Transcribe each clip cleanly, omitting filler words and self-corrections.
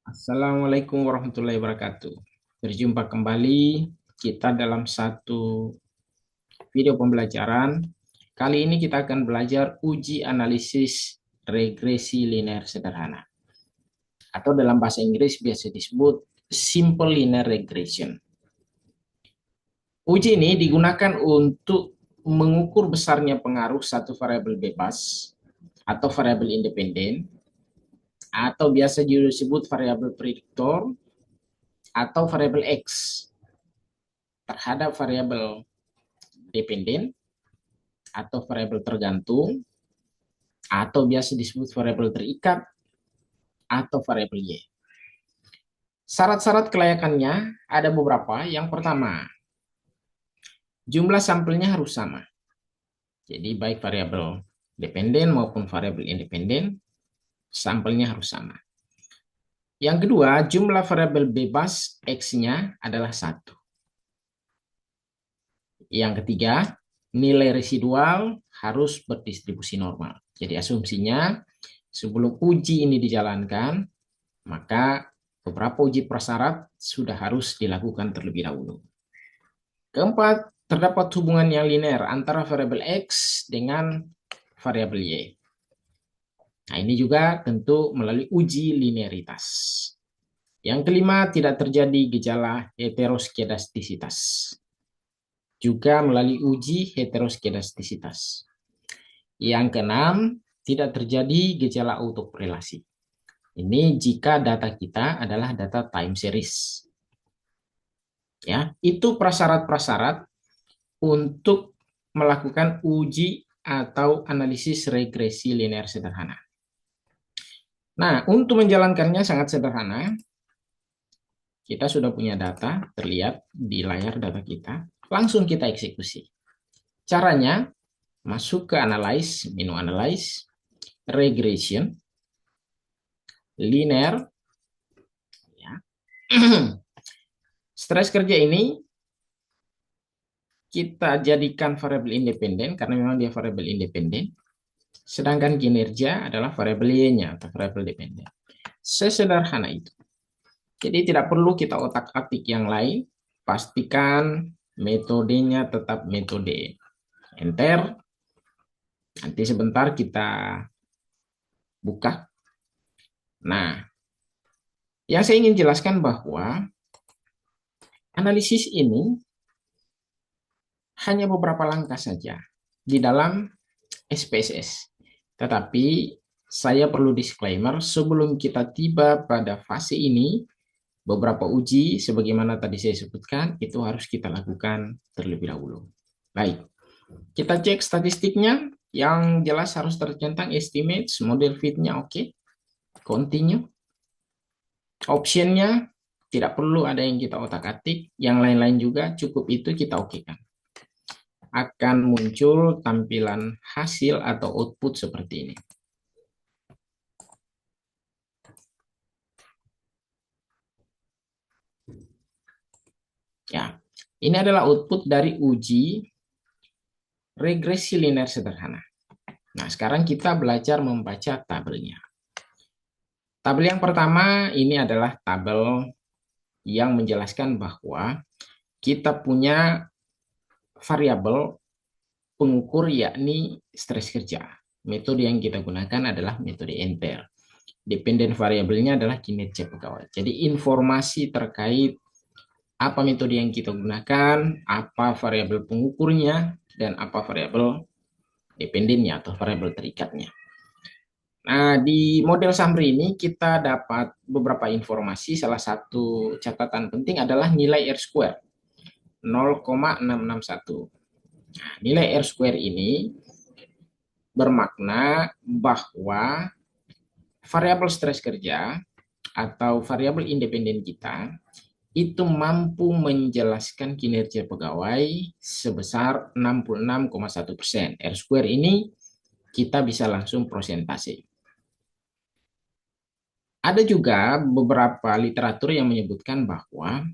Assalamualaikum warahmatullahi wabarakatuh. Berjumpa kembali kita dalam satu video pembelajaran. Kali ini kita akan belajar uji analisis regresi linear sederhana. Atau dalam bahasa Inggris biasa disebut simple linear regression. Uji ini digunakan untuk mengukur besarnya pengaruh satu variabel bebas atau variabel independen atau biasa juga disebut variabel prediktor atau variabel X terhadap variabel dependen atau variabel tergantung atau biasa disebut variabel terikat atau variabel Y. Syarat-syarat kelayakannya ada beberapa. Yang pertama, jumlah sampelnya harus sama. Jadi baik variabel dependen maupun variabel independen, sampelnya harus sama. Yang kedua, jumlah variabel bebas X-nya adalah 1. Yang ketiga, nilai residual harus berdistribusi normal. Jadi asumsinya sebelum uji ini dijalankan, maka beberapa uji prasyarat sudah harus dilakukan terlebih dahulu. Keempat, terdapat hubungan yang linear antara variabel X dengan variabel Y. Nah, ini juga tentu melalui uji linearitas. Yang kelima, tidak terjadi gejala heteroskedastisitas. Juga melalui uji heteroskedastisitas. Yang keenam, tidak terjadi gejala autokorelasi. Ini jika data kita adalah data time series. Ya, itu prasyarat-prasyarat untuk melakukan uji atau analisis regresi linear sederhana. Nah, untuk menjalankannya sangat sederhana. Kita sudah punya data, terlihat di layar data kita. Langsung kita eksekusi. Caranya, masuk ke analyze, menu analyze, regression, linear. Ya. Stres kerja ini kita jadikan variabel independen karena memang dia variabel independen. Sedangkan kinerja adalah variabel Y-nya atau variabel dependen. Sesederhana itu. Jadi tidak perlu kita otak-atik yang lain. Pastikan metodenya tetap metode. Enter. Nanti sebentar kita buka. Nah, yang saya ingin jelaskan bahwa analisis ini hanya beberapa langkah saja di dalam SPSS. Tetapi saya perlu disclaimer sebelum kita tiba pada fase ini, beberapa uji sebagaimana tadi saya sebutkan itu harus kita lakukan terlebih dahulu. Baik, kita cek statistiknya. Yang jelas harus tercentang estimates, model fit-nya oke. Continue. Optionnya tidak perlu ada yang kita otak-atik, yang lain-lain juga cukup itu kita okekan. Akan muncul tampilan hasil atau output seperti ini. Ya, ini adalah output dari uji regresi linear sederhana. Nah, sekarang kita belajar membaca tabelnya. Tabel yang pertama ini adalah tabel yang menjelaskan bahwa kita punya variabel pengukur yakni stres kerja. Metode yang kita gunakan adalah metode enter. Dependen variabelnya adalah kinerja pegawai. Jadi informasi terkait apa metode yang kita gunakan, apa variabel pengukurnya, dan apa variabel dependennya atau variabel terikatnya. Nah, di model summary ini kita dapat beberapa informasi. Salah satu catatan penting adalah nilai R square 0,661. Nah, nilai R square ini bermakna bahwa variabel stres kerja atau variabel independen kita itu mampu menjelaskan kinerja pegawai sebesar 66,1%. R square ini kita bisa langsung prosentase. Ada juga beberapa literatur yang menyebutkan bahwa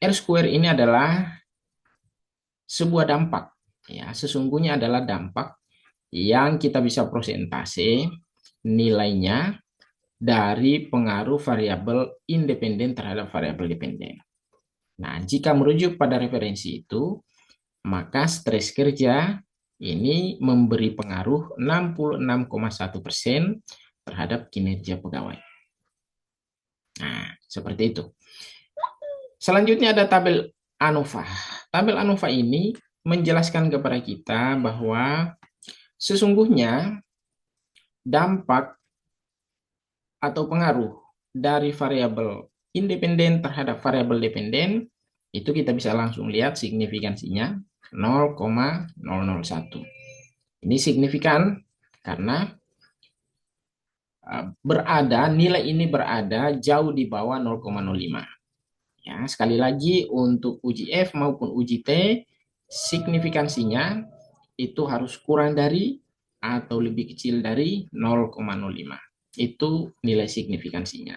R square ini adalah sebuah dampak. Ya, sesungguhnya adalah dampak yang kita bisa prosentase nilainya dari pengaruh variabel independen terhadap variabel dependen. Nah, jika merujuk pada referensi itu, maka stres kerja ini memberi pengaruh 66,1% terhadap kinerja pegawai. Nah, seperti itu. Selanjutnya ada tabel ANOVA. Tabel ANOVA ini menjelaskan kepada kita bahwa sesungguhnya dampak atau pengaruh dari variabel independen terhadap variabel dependen itu kita bisa langsung lihat signifikansinya 0,001. Ini signifikan karena nilai ini berada jauh di bawah 0,05. Ya, sekali lagi untuk uji F maupun uji T, signifikansinya itu harus kurang dari atau lebih kecil dari 0,05. Itu nilai signifikansinya.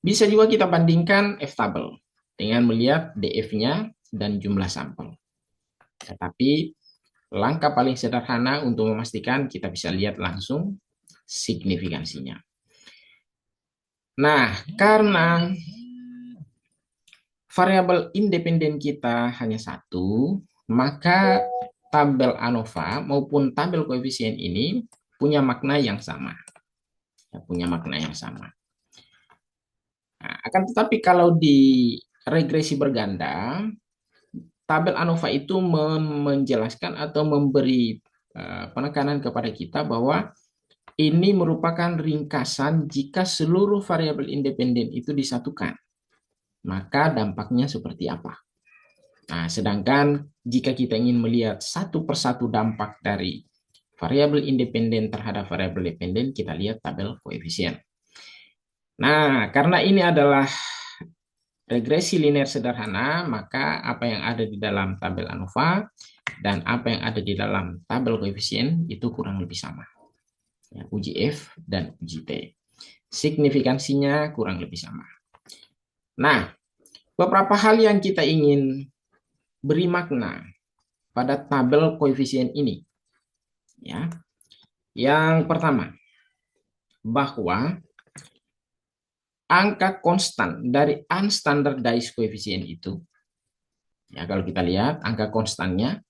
Bisa juga kita bandingkan F-tabel dengan melihat DF-nya dan jumlah sampel. Tetapi langkah paling sederhana untuk memastikan kita bisa lihat langsung signifikansinya. Nah, karena variabel independen kita hanya satu, maka tabel ANOVA maupun tabel koefisien ini punya makna yang sama. Nah, akan tetapi kalau di regresi berganda, tabel ANOVA itu menjelaskan atau memberi penekanan kepada kita bahwa ini merupakan ringkasan jika seluruh variabel independen itu disatukan. Maka dampaknya seperti apa? Nah, sedangkan jika kita ingin melihat satu persatu dampak dari variabel independen terhadap variabel dependen, kita lihat tabel koefisien. Nah, karena ini adalah regresi linear sederhana, maka apa yang ada di dalam tabel ANOVA dan apa yang ada di dalam tabel koefisien itu kurang lebih sama. Ya, uji F dan uji T. Signifikansinya kurang lebih sama. Nah, beberapa hal yang kita ingin beri makna pada tabel koefisien ini. Ya. Yang pertama, bahwa angka konstan dari unstandardized coefficient itu, ya kalau kita lihat angka konstannya,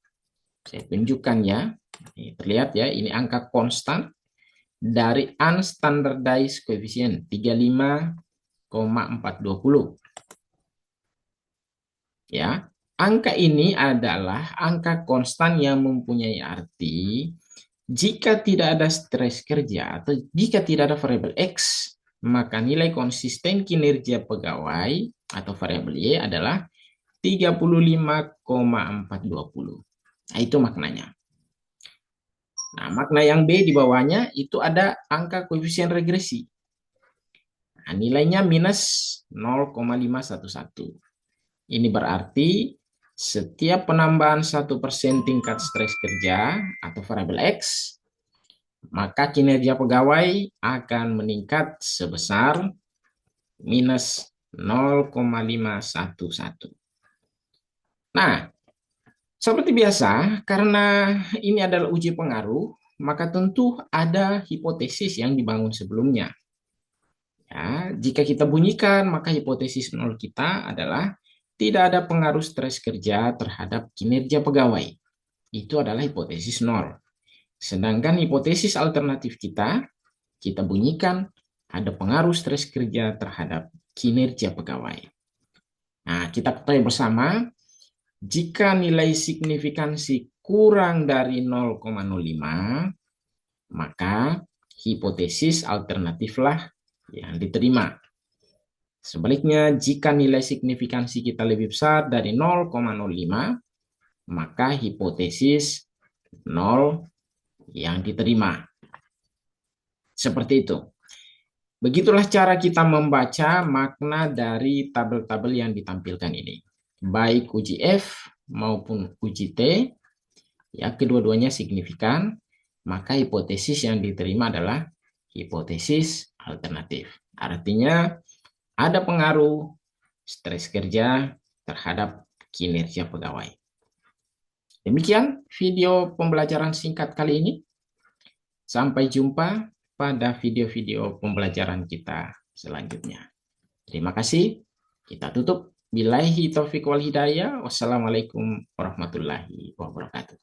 saya tunjukkan ya, ini terlihat ya, ini angka konstan dari unstandardized coefficient 35,420. Ya, angka ini adalah angka konstan yang mempunyai arti jika tidak ada stres kerja atau jika tidak ada variabel X, maka nilai konsisten kinerja pegawai atau variabel Y adalah 35,420. Nah, itu maknanya. Nah, makna yang B di bawahnya itu ada angka koefisien regresi. Nah, nilainya minus 0,511. Ini berarti setiap penambahan 1% tingkat stres kerja atau variabel X, maka kinerja pegawai akan meningkat sebesar minus 0,511. Nah, seperti biasa, karena ini adalah uji pengaruh, maka tentu ada hipotesis yang dibangun sebelumnya. Ya, jika kita bunyikan, maka hipotesis nol kita adalah tidak ada pengaruh stres kerja terhadap kinerja pegawai. Itu adalah hipotesis nol. Sedangkan hipotesis alternatif kita bunyikan ada pengaruh stres kerja terhadap kinerja pegawai. Nah, kita ketahui bersama, jika nilai signifikansi kurang dari 0,05, maka hipotesis alternatiflah yang diterima. Sebaliknya, jika nilai signifikansi kita lebih besar dari 0,05, maka hipotesis 0 yang diterima. Seperti itu. Begitulah cara kita membaca makna dari tabel-tabel yang ditampilkan ini. Baik uji F maupun uji T, ya kedua-duanya signifikan, maka hipotesis yang diterima adalah hipotesis alternatif. Artinya ada pengaruh stres kerja terhadap kinerja pegawai. Demikian video pembelajaran singkat kali ini. Sampai jumpa pada video-video pembelajaran kita selanjutnya. Terima kasih. Kita tutup. Billahi taufiq wal hidayah. Wassalamualaikum warahmatullahi wabarakatuh.